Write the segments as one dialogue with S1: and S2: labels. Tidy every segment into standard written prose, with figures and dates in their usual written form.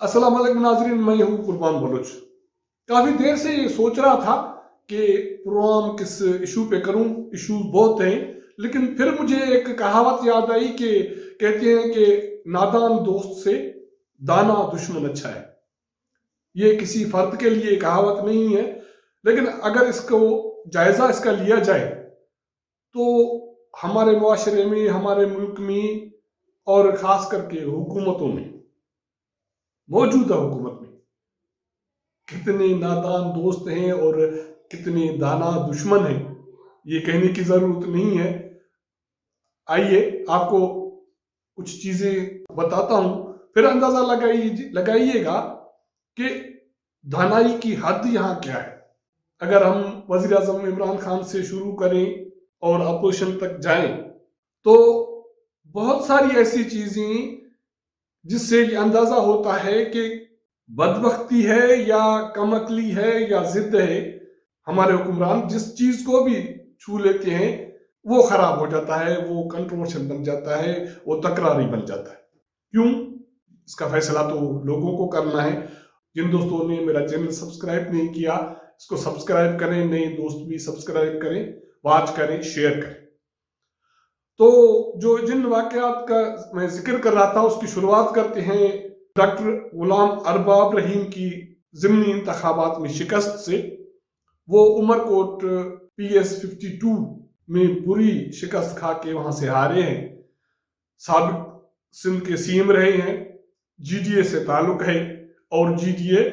S1: अस्सलाम वालेकुम नाजरीन, मैं हूँ कुर्बान बलोच। काफ़ी देर से ये सोच रहा था कि प्रोग्राम किस इशू पे करूँ। इशूज बहुत हैं, लेकिन फिर मुझे एक कहावत याद आई कि कहते हैं कि नादान दोस्त से दाना दुश्मन अच्छा है। ये किसी फर्द के लिए कहावत नहीं है, लेकिन अगर इसको जायज़ा इसका लिया जाए तो हमारे मुआशरे में, हमारे मुल्क में और ख़ास करके हुकूमतों में, मौजूदा हुकूमत में कितने नादान दोस्त हैं और कितने दाना दुश्मन हैं, ये कहने की ज़रूरत नहीं है। आइए आपको कुछ चीज़ें बताता हूँ, फिर अंदाज़ा लगाइएगा कि दानाई की हद यहाँ क्या है। अगर हम वज़ीर आज़म इमरान खान से शुरू करें और अपोजिशन तक जाएं, तो बहुत सारी ऐसी चीज़ें जिससे ये अंदाज़ा होता है कि बदबख्ती है या कमअक्ली है या जिद है। हमारे हुक्मरान जिस चीज को भी छू लेते हैं वो खराब हो जाता है, वो कंट्रोवर्शियल बन जाता है, वो तकरारी बन जाता है। क्यों? इसका फैसला तो लोगों को करना है। जिन दोस्तों ने मेरा चैनल सब्सक्राइब नहीं किया, इसको सब्सक्राइब करें, नए दोस्त भी सब्सक्राइब करें, वॉच करें, शेयर करें। तो जिन वाकयात का मैं जिक्र कर रहा था उसकी शुरुआत करते हैं डॉक्टर गुलाम अरबाब रहीम की ज़िमनी इंतखाबात में शिकस्त से। वो उमरकोट PS52 में बुरी शिकस्त खा के वहां से हारे हैं। साबिक सिंध के सीएम रहे हैं, GDA से ताल्लुक है और GDA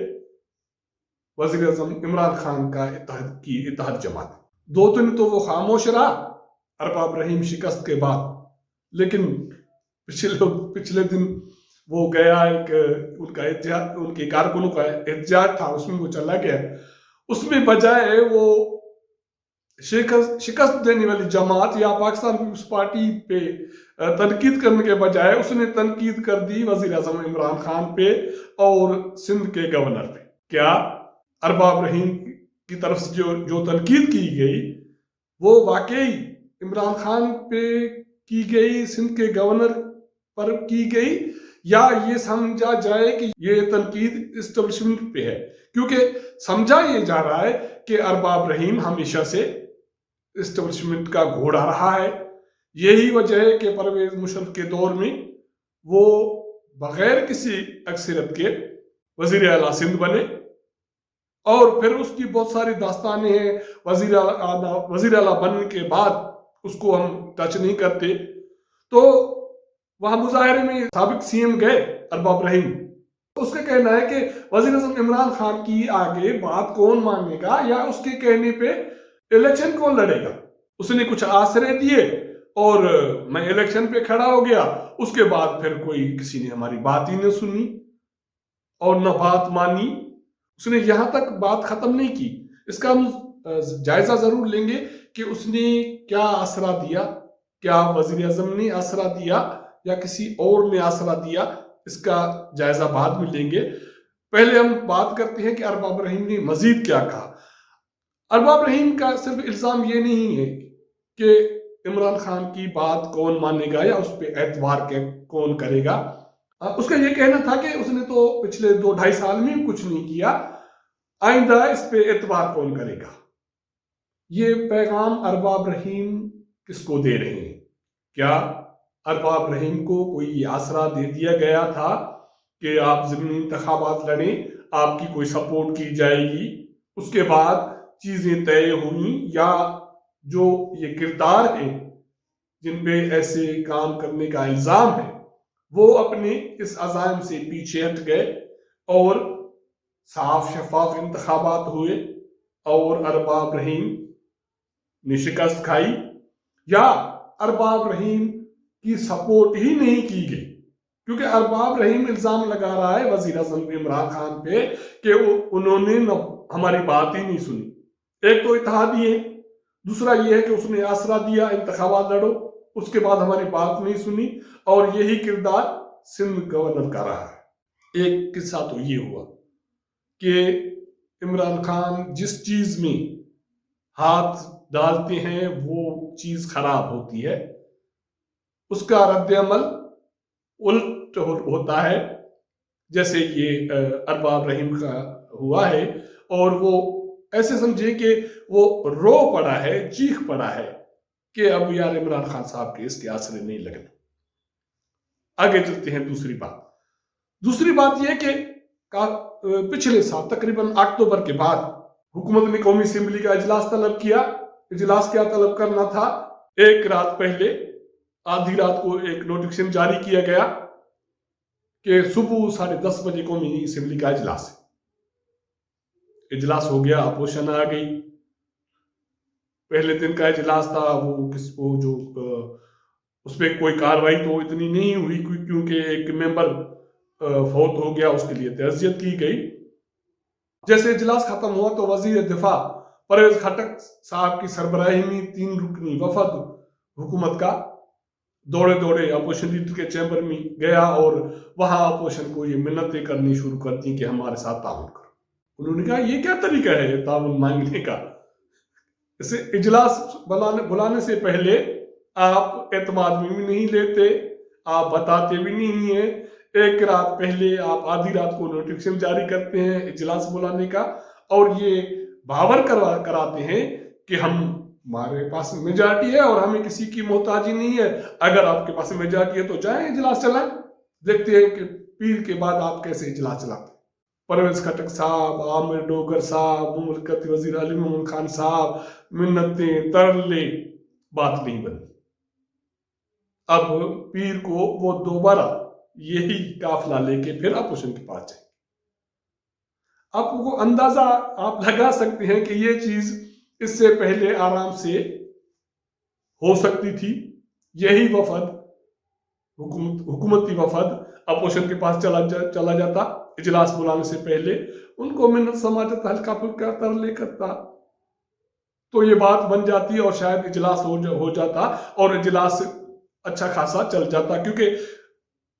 S1: वज़ीर आज़म इमरान खान का इत्तेहाद जमात। 2 दिन तो वो खामोश रहा अरबाब रहीम शिकस्त के बाद, लेकिन पिछले दिन वो गया, एक उनके कारकुनों का एहतजाज था, उसमें वो चला गया। उसमें बजाय वो शिकस्त देने वाली जमात या पाकिस्तान पीपल्स पार्टी पे तनकीद करने के बजाय उसने तनकीद कर दी वज़ीर आज़म इमरान खान पे और सिंध के गवर्नर पे। क्या अरबाब रहीम की तरफ से जो तनकीद की गई वो वाकई इमरान खान पे की गई, सिंध के गवर्नर पर की गई, या ये समझा जाए कि ये तनकीद इस्टेब्लिशमेंट पे है? क्योंकि समझा ये जा रहा है कि अरबाब रहीम हमेशा से इस्टेब्लिशमेंट का घोड़ा रहा है। यही वजह है कि परवेज मुशर्रफ के दौर में वो बगैर किसी अक्सरियत के वजीर आला सिंध बने, और फिर उसकी बहुत सारी दास्तानें हैं। वजीर आला बनने के बाद उसको हम टच नहीं करते। तो वहां मुजाहरे में साबिक सीएम गए अरबाब रहीम, उसका कहना है कि वज़ीर आज़म इमरान खान की आगे बात कौन मानेगा या उसके कहने पे इलेक्शन कौन लड़ेगा। उसने कुछ आसरे दिए और मैं इलेक्शन पे खड़ा हो गया, उसके बाद फिर कोई किसी ने हमारी बात ही नहीं सुनी और न बात मानी। उसने यहां तक बात खत्म नहीं की। इसका हम जायजा जरूर लेंगे कि उसने क्या आसरा दिया, क्या वज़ीर आज़म ने आसरा दिया या किसी और ने आसरा दिया, इसका जायजा बाद में लेंगे। पहले हम बात करते हैं कि अरबाब रहीम ने मजीद क्या कहा। अरबाब रहीम का सिर्फ इल्जाम ये नहीं है कि इमरान खान की बात कौन मानेगा या उस पर एतबार कौन करेगा। उसका ये कहना था कि उसने तो पिछले 2-2.5 साल में कुछ नहीं किया, आइंदा इस पे एतबार कौन करेगा। ये पैगाम अरबाब रहीम किसको दे रहे हैं? क्या अरबाब रहीम को कोई आसरा दे दिया गया था कि आप ज़िमनी इंतखाबात लड़ें, आपकी कोई सपोर्ट की जाएगी, उसके बाद चीजें तय हुई, या जो ये किरदार है जिन पे ऐसे काम करने का इल्जाम है वो अपने इस अज़ाम से पीछे हट गए और साफ शफाफ इंतखाबात हुए और अरबाब रहीम ने शिकस्त खाई, या अरबाब रहीम की सपोर्ट ही नहीं की गई? क्योंकि अरबाब रहीम इल्जाम लगा रहा है वज़ीर आज़म इमरान खान पे कि उन्होंने हमारी बात ही नहीं सुनी। एक तो इत्तेहादी है, दूसरा ये है कि उसने आसरा दिया इंतखाबात लड़ो, उसके बाद हमारी बात नहीं सुनी, और यही किरदार सिंध गवर्नर का रहा है। एक किस्सा तो ये हुआ कि इमरान खान जिस चीज में हाथ डालते हैं वो चीज खराब होती है, उसका रद्द अमल उल्ट होता है। جیسے یہ ارباب رحیم کا ہوا ہے، اور وہ ایسے سمجھے کہ وہ رو پڑا ہے، چیخ پڑا ہے کہ اب یار عمران خان صاحب کے اس کے آسرے نہیں لگنے۔ آگے چلتے ہیں دوسری بات یہ کہ پچھلے سال تقریباً اکتوبر کے بعد حکومت نے قومی اسمبلی کا اجلاس طلب کیا۔ اجلاس کیا طلب کرنا تھا؟ ایک رات پہلے آدھی رات کو ایک نوٹیفکیشن جاری کیا گیا کہ صبح 10:30 بجے قومی اسمبلی کا اجلاس ہے۔ اجلاس ہو گیا، اپوزیشن آ گئی۔ پہلے دن کا اجلاس تھا، اس پہ کوئی کاروائی تو اتنی نہیں ہوئی کیونکہ ایک ممبر فوت ہو گیا، اس کے لیے تعزیت کی گئی۔ جیسے اجلاس ختم ہوا تو وزیر دفاع پرویز خٹک صاحب کی سربراہی میں 3 رکنی وفد حکومت کا دوڑے اپوزیشن لیڈر کے چیمبر میں گیا اور وہاں اپوزیشن کو یہ منتیں کرنی شروع کر دی کہ ہمارے ساتھ تعاون کرو۔ انہوں نے کہا یہ کیا طریقہ ہے تعاون مانگنے کا؟ اسے اجلاس بلانے سے پہلے آپ اعتماد میں بھی نہیں لیتے، آپ بتاتے بھی نہیں ہیں۔ ایک رات پہلے آپ آدھی رات کو نوٹیفکیشن جاری کرتے ہیں اجلاس بلانے کا، اور یہ باور کراتے ہیں کہ ہمارے پاس میجارٹی ہے اور ہمیں کسی کی محتاجی نہیں ہے، اگر آپ کے پاس میجارٹی ہے تو جائیں اجلاس چلائیں۔ دیکھتے ہیں کہ پیر کے بعد آپ کیسے اجلاس چلاتے ہیں۔ پرویز خٹک صاحب، عامر ڈوگر صاحب، مملکتی وزیر علی محمد خان صاحب، منتیں ترلے، بات نہیں بنی۔ اب پیر کو وہ دوبارہ یہی قافلہ لے کے پھر اپوزیشن کے پاس جائیں۔ آپ کو اندازہ آپ لگا سکتے ہیں کہ یہ چیز اس سے پہلے آرام سے ہو سکتی تھی۔ یہی وفد، حکومتی وفد اپوزیشن کے پاس چلا جاتا اجلاس بلانے سے پہلے، ان کو منت سماجت ہلکا پھلکا ترلے کرتا تو یہ بات بن جاتی اور شاید اجلاس ہو جاتا اور اجلاس اچھا خاصا چل جاتا، کیونکہ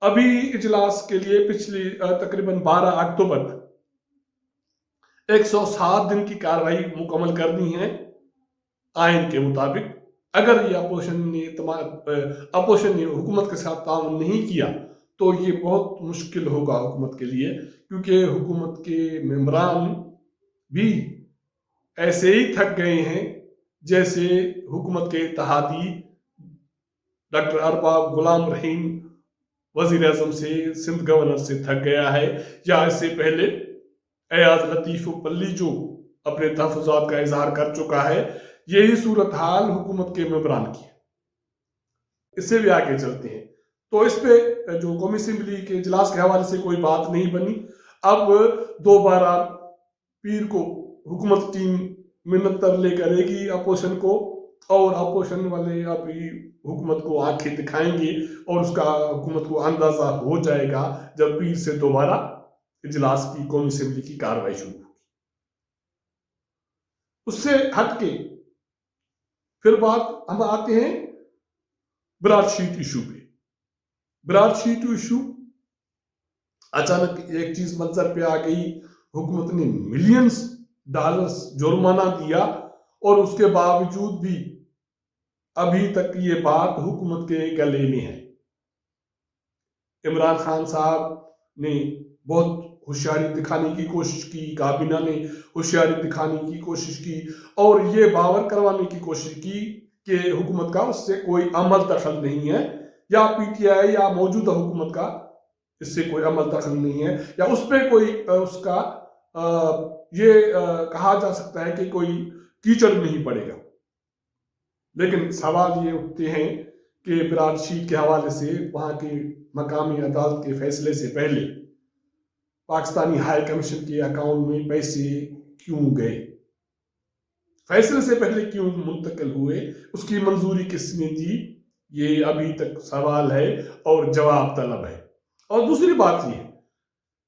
S1: ابھی اجلاس کے لیے پچھلی تقریباً 12 اکتوبر 107 دن کی کارروائی مکمل کرنی ہے آئین کے مطابق۔ اگر یہ اپوزیشن نے حکومت کے ساتھ تعاون نہیں کیا تو یہ بہت مشکل ہوگا حکومت کے لیے، کیونکہ حکومت کے ممبران بھی ایسے ہی تھک گئے ہیں جیسے حکومت کے اتحادی ڈاکٹر ارباب غلام رحیم وزیر اعظم سے، سندھ گورنر سے تھک گیا ہے، یا اس سے پہلے ایاز لطیف پلی جو اپنے تحفظات کا اظہار کر چکا ہے۔ یہی صورتحال حکومت کے ممبران کی ہے۔ اس سے بھی آگے چلتے ہیں تو اس پہ جو قومی اسمبلی کے اجلاس کے حوالے سے کوئی بات نہیں بنی۔ اب دوبارہ پیر کو حکومت ٹیم منت ترلے کرے گی اپوزیشن کو، اور اپوزیشن والے ابھی حکومت کو آنکھیں دکھائیں گے اور اس کا حکومت کو اندازہ ہو جائے گا جب پیر سے دوبارہ اجلاس کی قومی اسمبلی کی کارروائی شروع ہوگی۔ اس سے ہٹ کے پھر بات ہم آتے ہیں براڈ شیٹ ایشو پہ۔ براڈ شیٹ ایشو اچانک ایک چیز منظر پہ آ گئی، حکومت نے ملینز ڈالرز جرمانہ دیا اور اس کے باوجود بھی ابھی تک یہ بات حکومت کے گلے میں ہے۔ عمران خان صاحب نے بہت ہوشیاری دکھانے کی کوشش کی، کابینہ نے ہوشیاری دکھانے کی کوشش کی اور یہ باور کروانے کی کوشش کی کہ حکومت کا اس سے کوئی عمل دخل نہیں ہے، یا پی ٹی آئی یا موجودہ حکومت کا اس سے کوئی عمل دخل نہیں ہے، یا اس پہ کوئی اس کا یہ کہا جا سکتا ہے کہ کوئی کیچڑ نہیں پڑے گا۔ لیکن سوال یہ اٹھتے ہیں کہ براڈ شیٹ کے حوالے سے وہاں کے مقامی عدالت کے فیصلے سے پہلے پاکستانی ہائی کمیشن کے اکاؤنٹ میں پیسے کیوں گئے، فیصلے سے پہلے کیوں منتقل ہوئے، اس کی منظوری کس نے دی، یہ ابھی تک سوال ہے اور جواب طلب ہے۔ اور دوسری بات یہ ہے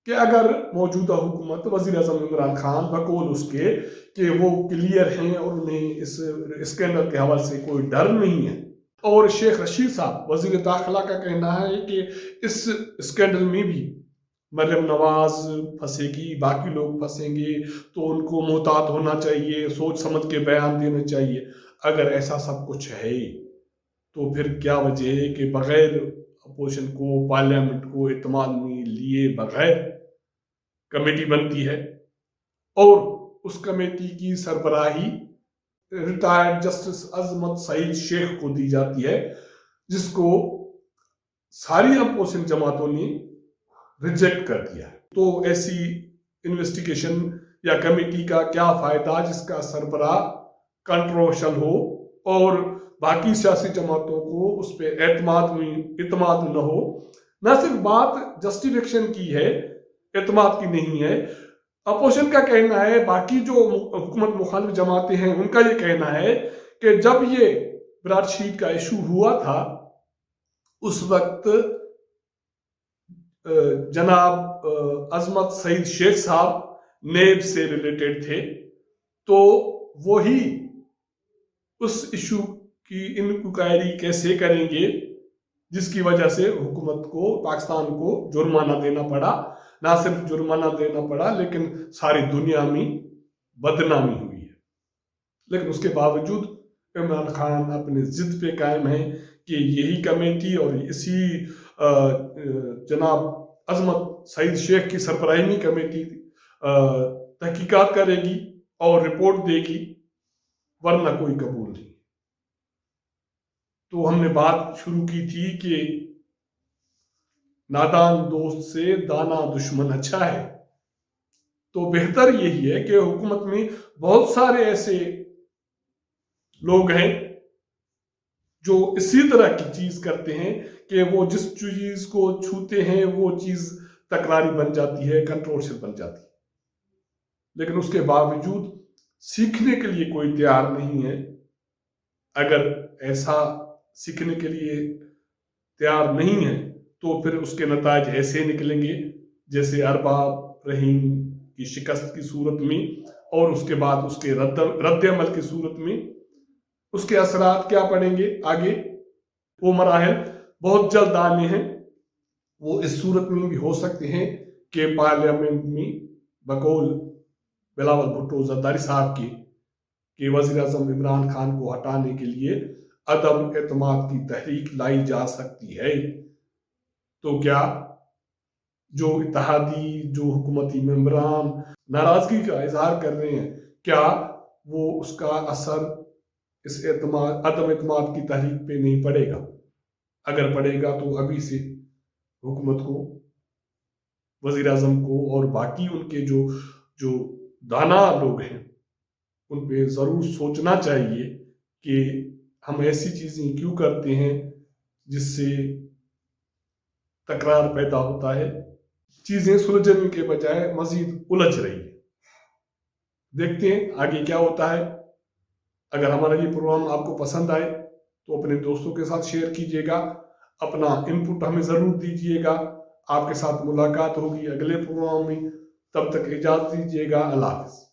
S1: کہ اگر موجودہ حکومت وزیر اعظم عمران خان بقول اس کے کہ وہ کلیئر ہیں اور انہیں اس اسکینڈل کے حوالے سے کوئی ڈر نہیں ہے، اور شیخ رشید صاحب وزیر داخلہ کا کہنا ہے کہ اس اسکینڈل میں بھی مریم نواز پھنسے گی، باقی لوگ پھنسیں گے، تو ان کو محتاط ہونا چاہیے، سوچ سمجھ کے بیان دینا چاہیے۔ اگر ایسا سب کچھ ہے تو پھر کیا وجہ ہے کہ بغیر اپوزیشن کو، پارلیمنٹ کو اعتماد میں لیے بغیر कमेटी बनती है और उस कमेटी की सरबराही रिटायर्ड जस्टिस अजमत सईद शेख को दी जाती है, जिसको सारी अपोजिशन जमातों ने रिजेक्ट कर दिया है। तो ऐसी इन्वेस्टिगेशन या कमेटी का क्या फायदा जिसका सरबराह कंट्रोवर्शियल हो और बाकी सियासी जमातों को उस पर एतमाद न हो। न सिर्फ बात जस्टिफिकेशन की है, एतमाद की नहीं है। अपोजिशन का कहना है, बाकी जो हुकूमत मुखालिफ जमातें हैं उनका ये कहना है कि जब ये ब्रॉडशीट का इशू हुआ था उस वक्त जनाब अजमत सईद शेख साहब नेब से रिलेटेड थे, तो वही उस इशू की इंक्वायरी कैसे करेंगे जिसकी वजह से हुकूमत को, पाकिस्तान को जुर्माना देना पड़ा। ना सिर्फ जुर्माना देना पड़ा लेकिन सारी दुनिया में बदनामी हुई है। लेकिन उसके बावजूद इमरान खान अपने जिद पे कायम है कि यही कमेटी और इसी जनाब अजमत सईद शेख की सरबराही में कमेटी तहकीकात करेगी और रिपोर्ट देगी, वरना कोई कबूल नहीं। तो हमने बात शुरू की थी कि नादान दोस्त से दाना दुश्मन अच्छा है। तो बेहतर यही है कि हुकूमत में बहुत सारे ऐसे लोग हैं जो इसी तरह की चीज करते हैं कि वो जिस चीज को छूते हैं वो चीज तकरारी बन जाती है, कंट्रोवर्शियल बन जाती है, लेकिन उसके बावजूद सीखने के लिए कोई तैयार नहीं है। अगर ऐसा सीखने के लिए तैयार नहीं है तो फिर उसके नताज ऐसे निकलेंगे जैसे अरबाब रहीम की शिकस्त की सूरत में और उसके बाद उसके रद्द अमल की सूरत में उसके असरात क्या पड़ेंगे आगे, वो मराहल बहुत जल्द आने हैं। वो इस सूरत में भी हो सकते हैं कि पार्लियामेंट में बकौल बिलावल भुट्टो जरदारी साहब के वज़ीर आज़म इमरान खान को हटाने के लिए अदम एतमाद की तहरीक लाई जा सकती है। तो क्या जो इत्तेहादी, जो हुकूमती मेंबरान नाराजगी का इजहार कर रहे हैं, क्या वो उसका असर इस अदम एतमाद की तहरीक पे नहीं पड़ेगा? अगर पड़ेगा तो अभी से हुकूमत को, वज़ीर आज़म को और बाकी उनके जो दाना लोग हैं उन पे ज़रूर सोचना चाहिए कि हम ऐसी चीज़ें क्यों करते हैं जिससे तकरार पैदा होता है, चीज़ें सुलझने के बजाय मज़ीद उलझ रही है। देखते हैं आगे क्या होता है। अगर हमारा ये प्रोग्राम आपको पसंद आए तो अपने दोस्तों के साथ शेयर कीजिएगा, अपना इनपुट हमें ज़रूर दीजिएगा। आपके साथ मुलाकात होगी अगले प्रोग्राम में, तब तक इजाज़त दीजिएगा। अल्लाह हाफ़िज़।